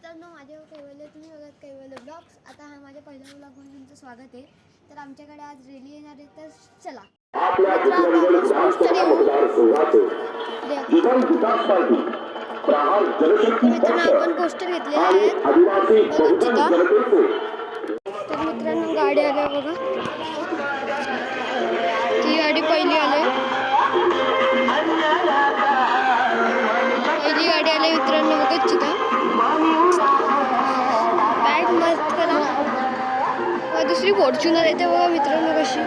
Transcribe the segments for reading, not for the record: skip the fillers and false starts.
मित्रांनो, माझे कैवल्य तुम्ही बघत कैवल्य ब्लॉग्स. आता हा माझ्या पहिल्या ब्लॉगमध्ये तुमचं स्वागत आहे. तर आमच्याकडे आज रॅली येणार आहे, तर चला मित्रांनो आपण पोस्टर घेतलेले आहेत बघून चिता. तर मित्रांनो गाडी आली बघा, ती गाडी पहिली आली, पहिली गाडी आली मित्रांनो बघत चिता. बॅग मस्त करा. दुसरी फॉर्च्युनर येते बघा मित्रांनो कशी.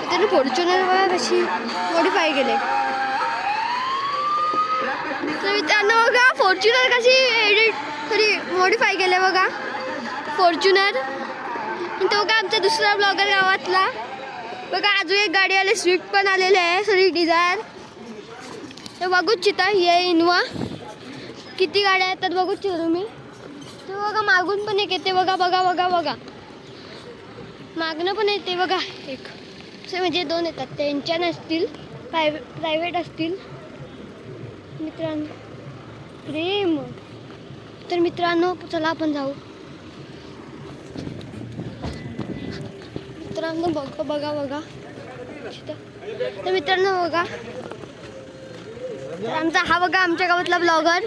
मित्रांनो फॉर्च्युनर बघा कशी मॉडिफाय केले. तर मित्रांनो बघा फॉर्च्युनर कशी मॉडिफाय केले बघा फॉर्च्युनर. तो बघा आमचा दुसरा ब्लॉगर गावातला बघा. अजून एक गाडी आली, स्विफ्ट पण आलेले आहे, सॉरी डिझायर. तर बघूच चिता हे इनोवा. किती गाड्या येतात बघूच चिता तुम्ही. ते बघा मागून पण एक येते बघा बघा बघा बघा. मागणं पण येते बघा एक. असे म्हणजे दोन येतात, त्यांच्या नसतील, प्रायव्हेट असतील मित्रांनो. प्रेम. तर मित्रांनो चला आपण जाऊ. मित्रांनो बघा बघा बघा. तर मित्रांनो बघा आमचा हा बघा आमच्या गावातला ब्लॉगर.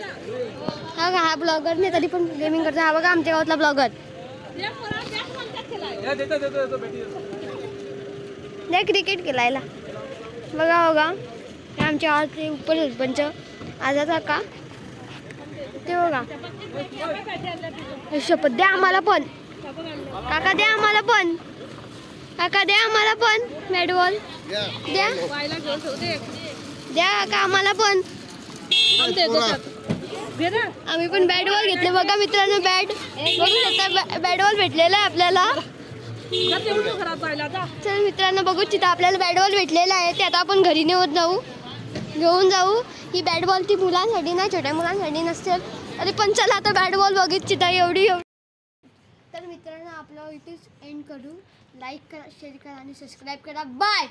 हा ब्लॉगर नाही तरी पण गेमिंग करतो. हा बघा आमच्या गावातला ब्लॉगर. नाही क्रिकेट खेळायला बघा बघा. आमच्या गावातले उपसरपंच आजाचा का ते बघा. शपथ द्या आम्हाला पण काका, द्या आम्हाला पण काका, द्या आम्हाला पण बॅट बॉल द्या, द्या का आम्हाला पण. आम्ही पण बॅट बॉल घेतले बघा मित्रांनो. बॅट बॅट बॉल भेटलेला आहे आपल्याला. चल मित्रांनो बघू तिथं आपल्याला बॅट बॉल भेटलेला आहे. ते आता आपण घरी घेऊन जाऊ. ही बॅट बॉल ती मुलांसाठी ना, छोट्या मुलांसाठी नसेल अरे पण चला आता बॅट बॉल बघित चिता एवढी. तर मित्रांनो आपलं इथेच एंड करू. लाईक करा, शेअर करा आणि सबस्क्राईब करा. बाय.